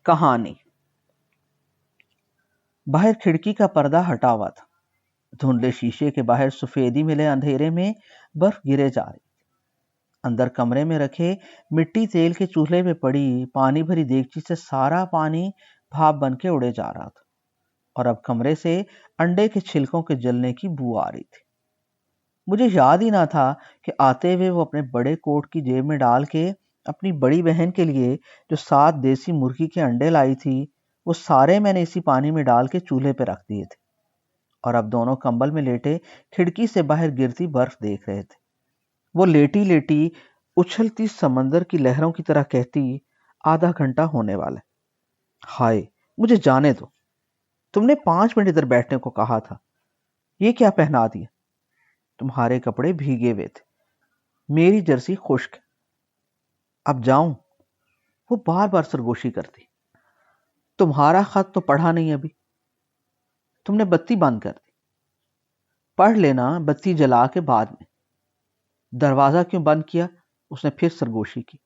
کہانی۔ باہر کھڑکی کا پردہ ہٹا ہوا تھا۔ دھندلے شیشے کے باہر سفیدی ملے اندھیرے میں برف گرے جا رہی تھی۔ اندر کمرے میں رکھے مٹی تیل کے چولہے میں پڑی پانی بھری دیگچی سے سارا پانی بھاپ بن کے اڑے جا رہا تھا، اور اب کمرے سے انڈے کے چھلکوں کے جلنے کی بو آ رہی تھی۔ مجھے یاد ہی نہ تھا کہ آتے ہوئے وہ اپنے بڑے کوٹ کی جیب میں ڈال کے اپنی بڑی بہن کے لیے جو 7 دیسی مرغی کے انڈے لائی تھی، وہ سارے میں نے اسی پانی میں ڈال کے چولہے پہ رکھ دیے تھے، اور اب دونوں کمبل میں لیٹے کھڑکی سے باہر گرتی برف دیکھ رہے تھے۔ وہ لیٹی لیٹی اچھلتی سمندر کی لہروں کی طرح کہتی، آدھا گھنٹہ ہونے والا ہے، ہائے مجھے جانے دو، تم نے 5 منٹ ادھر بیٹھنے کو کہا تھا، یہ کیا پہنا دیا؟ تمہارے کپڑے بھیگے ہوئے تھے، میری جرسی خشک، اب جاؤں؟ وہ بار بار سرگوشی کرتی، تمہارا خط تو پڑھا نہیں ابھی، تم نے بتی بند کر دی، پڑھ لینا بتی جلا کے بعد میں، دروازہ کیوں بند کیا؟ اس نے پھر سرگوشی کی،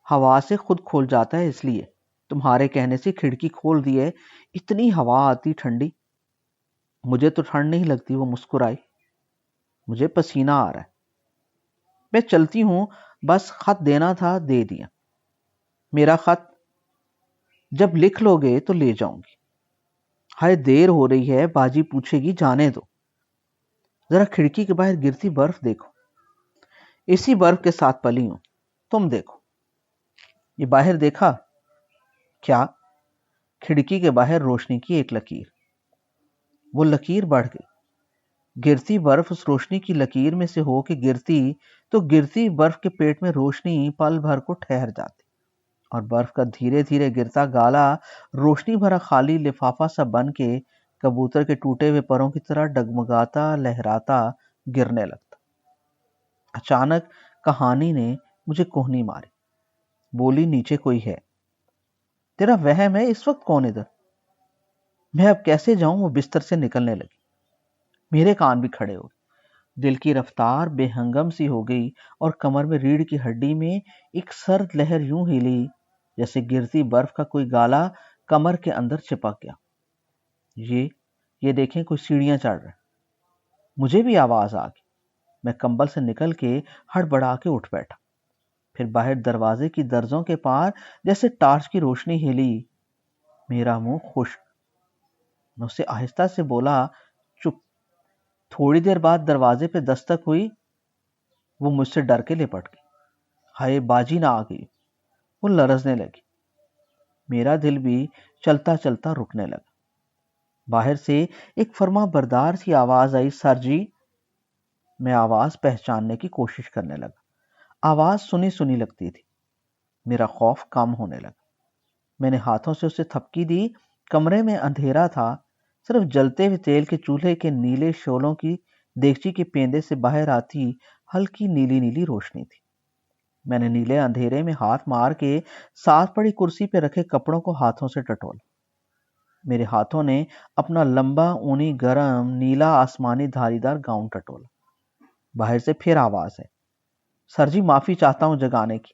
ہوا سے خود کھول جاتا ہے اس لیے، تمہارے کہنے سے کھڑکی کھول دی ہے، اتنی ہوا آتی ٹھنڈی۔ مجھے تو ٹھنڈ نہیں لگتی، وہ مسکرائی، مجھے پسینہ آ رہا ہے، میں چلتی ہوں، بس خط دینا تھا دے دیا۔ میرا خط جب لکھ لو گے تو لے جاؤں گی۔ ہائے دیر ہو رہی ہے، باجی پوچھے گی، جانے دو، ذرا کھڑکی کے باہر گرتی برف دیکھو، اسی برف کے ساتھ پلی ہوں، تم دیکھو، یہ باہر دیکھا؟ کیا؟ کھڑکی کے باہر روشنی کی ایک لکیر۔ وہ لکیر بڑھ گئی، گرتی برف اس روشنی کی لکیر میں سے ہو کے گرتی تو گرتی برف کے پیٹ میں روشنی پل بھر کو ٹھہر جاتی، اور برف کا دھیرے دھیرے گرتا گالا روشنی بھرا خالی لفافہ سا بن کے کبوتر کے ٹوٹے ہوئے پروں کی طرح ڈگمگاتا لہراتا گرنے لگتا۔ اچانک کہانی نے مجھے کوہنی ماری، بولی، نیچے کوئی ہے؟ تیرا وہم ہے، اس وقت کون ادھر؟ میں اب کیسے جاؤں؟ وہ بستر سے نکلنے لگی، میرے کان بھی کھڑے ہو گئے، دل کی رفتار بے ہنگم سی ہو گئی، اور کمر میں ریڑھ کی ہڈی میں ایک سرد لہر یوں ہلی جیسے گرتی برف کا کوئی گالا کمر کے اندر چپک گیا۔ یہ دیکھیں کوئی سیڑھیاں چڑھ رہا ہے۔ مجھے بھی آواز آ گئی، میں کمبل سے نکل کے ہڑبڑا کے اٹھ بیٹھا، پھر باہر دروازے کی درزوں کے پار جیسے ٹارچ کی روشنی ہلی، میرا منہ خشک۔ میں اسے آہستہ سے بولا، چپ۔ تھوڑی دیر بعد دروازے پہ دستک ہوئی، وہ مجھ سے ڈر کے لپٹ گئی، ہائے باجی نہ آ گئی۔ وہ لرزنے لگی، میرا دل بھی چلتا چلتا رکنے لگا۔ باہر سے ایک فرما بردار سی آواز آئی، سر جی۔ میں آواز پہچاننے کی کوشش کرنے لگا، آواز سنی سنی لگتی تھی، میرا خوف کم ہونے لگا۔ میں نے ہاتھوں سے اسے تھپکی دی، کمرے میں اندھیرا تھا، صرف جلتے ہوئے تیل کے چولہے کے نیلے شعلوں کی دیگچی کے پیندے سے باہر آتی ہلکی نیلی نیلی روشنی تھی۔ میں نے نیلے اندھیرے میں ہاتھ مار کے ساتھ پڑی کرسی پہ رکھے کپڑوں کو ہاتھوں سے ٹٹولا۔ میرے ہاتھوں نے اپنا لمبا اونی گرم نیلا آسمانی دھاری دار گاؤن ٹٹولا۔ باہر سے پھر آواز ہے، سر جی معافی چاہتا ہوں جگانے کی۔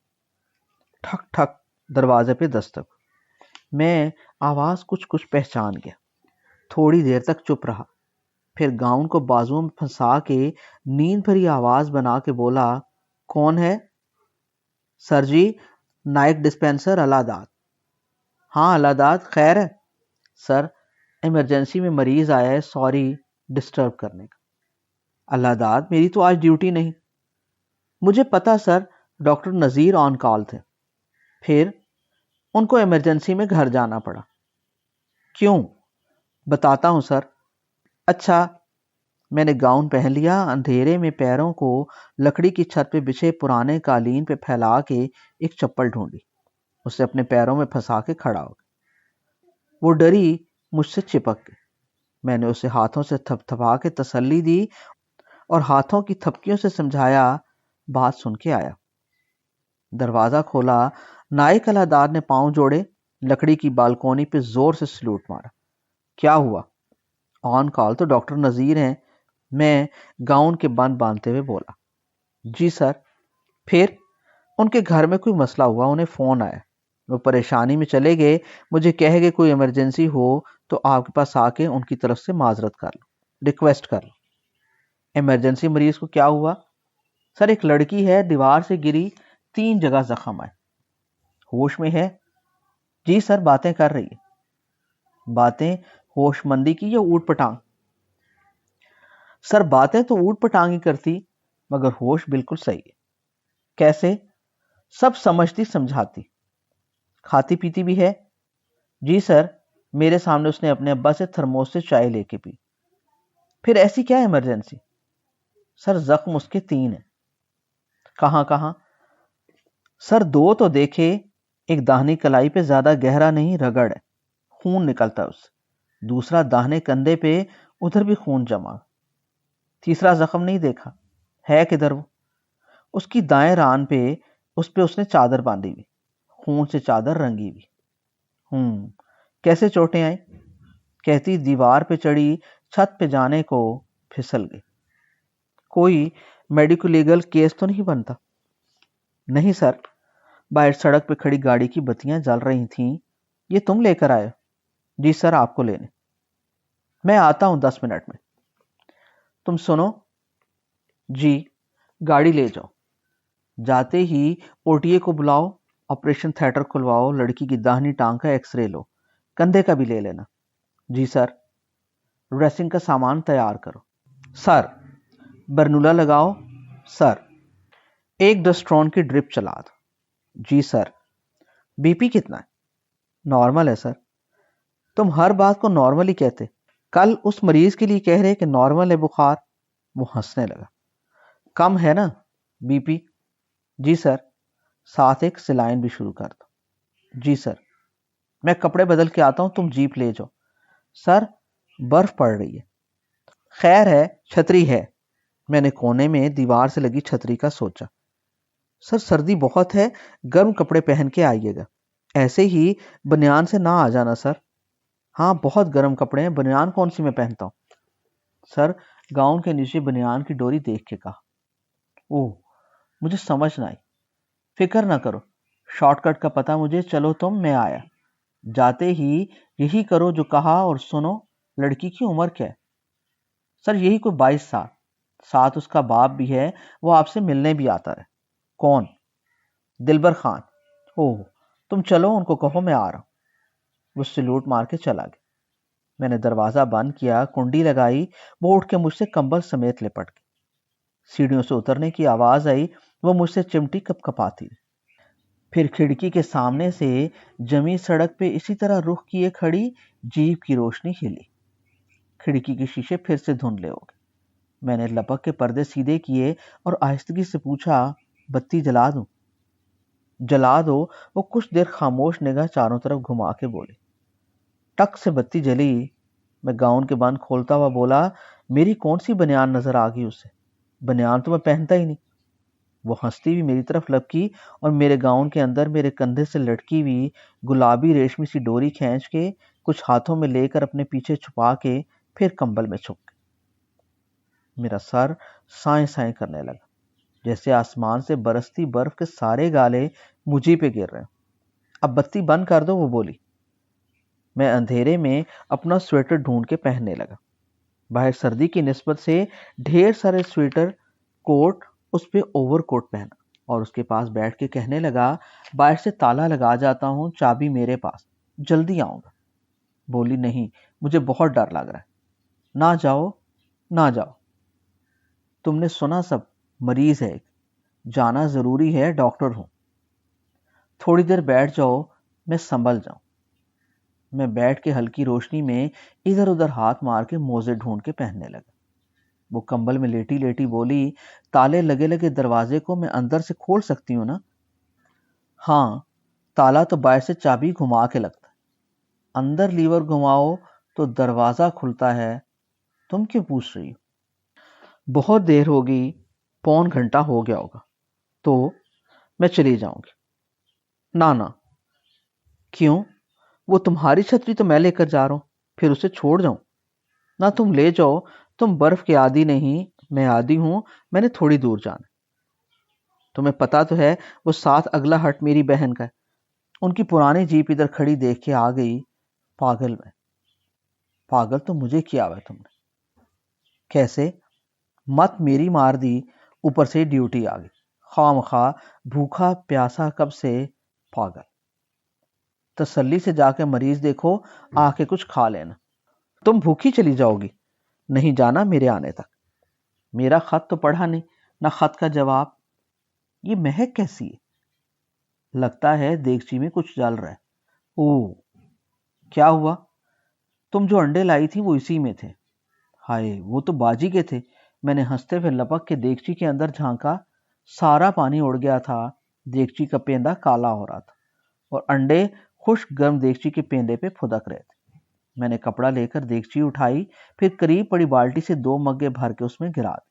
ٹھک ٹھک دروازے پہ دستک، میں آواز کچھ پہچان گیا، تھوڑی دیر تک چپ رہا، پھر گاؤن کو بازوؤں میں پھنسا کے نیند بھری آواز بنا کے بولا، کون ہے؟ سر جی، نائک ڈسپینسر اللہ داد۔ ہاں اللہ داد، خیر ہے؟ سر ایمرجنسی میں مریض آیا ہے، سوری ڈسٹرب کرنے کا۔ اللہ داد، میری تو آج ڈیوٹی نہیں۔ مجھے پتا سر، ڈاکٹر نذیر آن کال تھے، پھر ان کو ایمرجنسی میں گھر جانا پڑا۔ کیوں؟ بتاتا ہوں سر۔ اچھا۔ میں نے گاؤن پہن لیا، اندھیرے میں پیروں کو لکڑی کی چھت پہ بچھے پرانے قالین پہ پھیلا کے ایک چپل ڈھونڈی، اسے اپنے پیروں میں پھنسا کے کھڑا ہو گیا۔ وہ ڈری مجھ سے چپک گئی، میں نے اسے ہاتھوں سے تھپ تھپا کے تسلی دی اور ہاتھوں کی تھپکیوں سے سمجھایا، بات سن کے آیا۔ دروازہ کھولا، نائک اللہ داد نے پاؤں جوڑے، لکڑی کی بالکونی پہ زور سے سلوٹ مارا۔ کیا ہوا؟ آن کال تو ڈاکٹر نذیر ہیں، میں گاؤن کے بند باندھتے ہوئے بولا۔ جی سر۔ پھر؟ ان کے گھر میں کوئی مسئلہ ہوا، انہیں فون آیا۔ وہ پریشانی میں چلے گئے، مجھے کہہ گئے کوئی ایمرجنسی ہو تو آپ کے پاس آ کے ان کی طرف سے معذرت کر لو، ریکویسٹ کر لو۔ ایمرجنسی مریض کو کیا ہوا؟ سر ایک لڑکی ہے، دیوار سے گری، 3 جگہ زخم آئے، ہوش میں ہے؟ جی سر باتیں کر رہی ہے۔ باتیں ہوش مندی کی یا اوٹ پٹانگ؟ سر باتیں تو اوٹ پٹانگ ہی کرتی مگر ہوش بالکل صحیح ہے۔ کیسے؟ سب سمجھتی سمجھاتی۔ کھاتی پیتی بھی ہے؟ جی سر، میرے سامنے اس نے اپنے ابا سے تھرموس سے چائے لے کے پی۔ پھر ایسی کیا ایمرجنسی؟ سر زخم اس کے 3 ہیں۔ کہاں کہاں؟ سر 2 تو دیکھے، ایک داہنی کلائی پہ زیادہ گہرا نہیں، رگڑ ہے، خون نکلتا ہے اس سے۔ دوسرا داہنے کندھے پہ، ادھر بھی خون جمع۔ تیسرا زخم نہیں دیکھا؟ ہے کدھر وہ؟ اس کی دائیں ران پہ، اس نے چادر باندھی ہوئی، خون سے چادر رنگی ہوئی۔ کیسے چوٹیں آئیں؟ کہتی دیوار پہ چڑھی، چھت پہ جانے کو پھسل گئی۔ کوئی میڈیکو لیگل کیس تو نہیں بنتا؟ نہیں سر، باہر سڑک پہ کھڑی گاڑی کی بتیاں جل رہی تھیں۔ یہ تم لے کر آئے؟ جی سر آپ کو لینے۔ میں آتا ہوں 10 منٹ میں۔ تم سنو؟ جی۔ گاڑی لے جاؤ، جاتے ہی او ٹی اے کو بلاؤ، آپریشن تھیٹر کھلواؤ، لڑکی کی داہنی ٹانگ کا ایکس رے لو، کندھے کا بھی لے لینا۔ جی سر۔ ڈریسنگ کا سامان تیار کرو۔ سر۔ برنولا لگاؤ۔ سر۔ ایک ڈسٹرون کی ڈرپ چلا دو۔ جی سر۔ بی پی کتنا ہے؟ نارمل ہے سر۔ تم ہر بات کو نارمل ہی کہتے، کل اس مریض کے لیے کہہ رہے کہ نارمل ہے بخار۔ وہ ہنسنے لگا۔ کم ہے نا بی پی؟ جی سر۔ ساتھ ایک سلائن بھی شروع کر دو۔ جی سر۔ میں کپڑے بدل کے آتا ہوں، تم جیپ لے جاؤ۔ سر برف پڑ رہی ہے۔ خیر ہے، چھتری ہے۔ میں نے کونے میں دیوار سے لگی چھتری کا سوچا۔ سر سردی بہت ہے، گرم کپڑے پہن کے آئیے گا، ایسے ہی بنیان سے نہ آ جانا سر۔ ہاں بہت گرم کپڑے ہیں، بنیان کون سی میں پہنتا ہوں؟ سر گاؤن کے نیچے بنیان کی ڈوری دیکھ کے کہا۔ اوہ مجھے سمجھ نہ آئی۔ فکر نہ کرو، شارٹ کٹ کا پتہ مجھے، چلو تم، میں آیا۔ جاتے ہی یہی کرو جو کہا، اور سنو لڑکی کی عمر کیا ہے؟ سر یہی کوئی 22 سال، ساتھ اس کا باپ بھی ہے، وہ آپ سے ملنے بھی آتا رہے۔ کون؟ دلبر خان۔ اوہ تم چلو ان کو کہو میں آ رہا ہوں۔ وہ سلوٹ مار کے چلا گیا۔ میں نے دروازہ بند کیا، کنڈی لگائی، وہ اٹھ کے مجھ سے کمبل سمیت لپٹ گئی۔ سیڑھیوں سے اترنے کی آواز آئی، وہ مجھ سے چمٹی کپ کپاتی۔ پھر کھڑکی کے سامنے سے جمی سڑک پہ اسی طرح رخ کیے کھڑی جیپ کی روشنی ہلی۔ کھڑکی کے شیشے پھر سے دھندلے ہو گئے۔ میں نے لپک کے پردے سیدھے کیے اور آہستگی سے پوچھا، بتی جلا دوں؟ جلا دو۔ وہ کچھ دیر خاموش نگاہ چاروں طرف گھما کے بولی۔ ٹک سے بتی جلی۔ میں گاؤن کے بند کھولتا ہوا بولا، میری کون سی بنیان نظر آ گئی اسے؟ بنیان تو میں پہنتا ہی نہیں۔ وہ ہنستی ہوئی میری طرف لپکی اور میرے گاؤن کے اندر میرے کندھے سے لٹکی ہوئی گلابی ریشمی سی ڈوری کھینچ کے کچھ ہاتھوں میں لے کر اپنے پیچھے چھپا کے پھر کمبل میں چھپ گئی۔ میرا سر سائیں سائیں کرنے لگا، جیسے آسمان سے برستی برف کے سارے گالے مجھے پہ گر رہے ہیں۔ اب بتی بند کر دو، وہ بولی۔ میں اندھیرے میں اپنا سویٹر ڈھونڈ کے پہننے لگا۔ باہر سردی کی نسبت سے ڈھیر سارے سویٹر، کوٹ، اس پہ اوور کوٹ پہنا اور اس کے پاس بیٹھ کے کہنے لگا، باہر سے تالا لگا جاتا ہوں، چابی میرے پاس، جلدی آؤں گا۔ بولی، نہیں مجھے بہت ڈر لگ رہا ہے۔ نہ جاؤ نہ جاؤ۔ تم نے سنا سب، مریض ہے، جانا ضروری ہے، ڈاکٹر ہوں۔ تھوڑی دیر بیٹھ جاؤ، میں سنبھل جاؤں۔ میں بیٹھ کے ہلکی روشنی میں ادھر ادھر ہاتھ مار کے موزے ڈھونڈ کے پہننے لگا۔ وہ کمبل میں لیٹی لیٹی بولی، تالے لگے لگے دروازے کو میں اندر سے کھول سکتی ہوں نا؟ ہاں، تالا تو باہر سے چابی گھما کے لگتا ہے، اندر لیور گھماؤ تو دروازہ کھلتا ہے۔ تم کیوں پوچھ رہی ہو؟ بہت دیر ہو گئی، پون گھنٹہ ہو گیا ہوگا، تو میں چلی جاؤں گی۔ نہ کیوں؟ وہ تمہاری چھتری تو میں لے کر جا رہا ہوں، پھر اسے چھوڑ جاؤں؟ نہ تم لے جاؤ، تم برف کے عادی نہیں، میں عادی ہوں، میں نے تھوڑی دور جانا۔ تمہیں پتا تو ہے وہ ساتھ اگلا ہٹ میری بہن کا ہے۔ ان کی پرانی جیپ ادھر کھڑی دیکھ کے آ گئی پاگل میں۔ پاگل تو مجھے کیا ہوا تم نے؟ کیسے؟ مت میری مار دی، اوپر سے ڈیوٹی آ گئی، خواہ مخواہ بھوکا پیاسا کب سے۔ پاگل، تسلی سے جا کے مریض دیکھو، آ کے کچھ کھا لینا۔ تم بھوکی چلی جاؤ گی؟ نہیں جانا میرے آنے تک۔ میرا خط تو پڑھا نہیں، نہ خط کا جواب۔ یہ مہک کیسی ہے؟ لگتا ہے دیگچی میں کچھ جل رہا ہے۔ اوہ، کیا ہوا؟ تم جو انڈے لائی تھی وہ اسی میں تھے۔ ہائے، وہ تو باجی کے تھے۔ میں نے ہنستے ہوئے لپک کے دیگچی کے اندر جھانکا، سارا پانی اڑ گیا تھا، دیگچی کا پیندہ کالا ہو رہا تھا اور انڈے خشک گرم دیگچی کے پیندے پہ پھدک رہے تھے۔ میں نے کپڑا لے کر دیگچی اٹھائی، پھر قریب پڑی بالٹی سے 2 مگے بھر کے اس میں گرا دی۔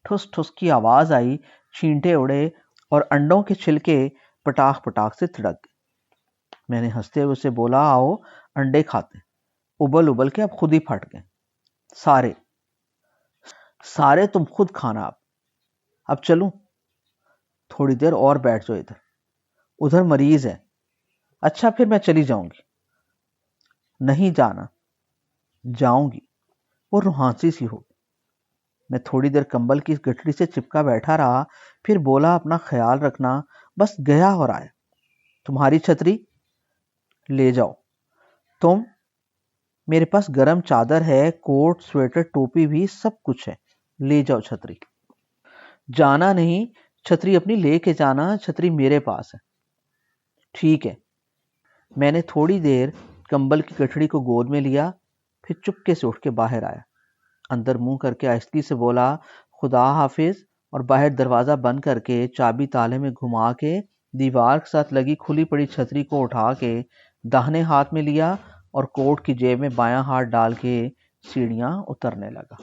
ٹھس ٹھس کی آواز آئی، چھینٹے اڑے اور انڈوں کے چھلکے پٹاخ پٹاخ سے تڑک گئے۔ میں نے ہنستے ہوئے اسے بولا، آؤ انڈے کھاتے۔ ابل ابل کے اب خود ہی پھٹ گئے سارے تم خود کھانا۔ اب چلوں؟ تھوڑی دیر اور بیٹھ جاؤ، ادھر مریض ہے۔ اچھا پھر میں چلی جاؤں گی۔ نہیں جانا۔ جاؤں گی۔ وہ روحانسی سی ہو۔ میں تھوڑی دیر کمبل کی گٹھڑی سے چپکا بیٹھا رہا، پھر بولا، اپنا خیال رکھنا، بس گیا اور آیا۔ تمہاری چھتری؟ لے جاؤ۔ تم؟ میرے پاس گرم چادر ہے، کوٹ، سویٹر، ٹوپی بھی، سب کچھ ہے، لے جاؤ چھتری۔ جانا نہیں، چھتری اپنی لے کے جانا، چھتری میرے پاس ہے۔ ٹھیک ہے۔ میں نے تھوڑی دیر کمبل کی گٹھڑی کو گود میں لیا، پھر چپکے سے اٹھ کے باہر آیا، اندر منہ کر کے آہستگی سے بولا، خدا حافظ، اور باہر دروازہ بند کر کے چابی تالے میں گھما کے دیوار کے ساتھ لگی کھلی پڑی چھتری کو اٹھا کے داہنے ہاتھ میں لیا اور کوٹ کی جیب میں بایاں ہاتھ ڈال کے سیڑھیاں اترنے لگا۔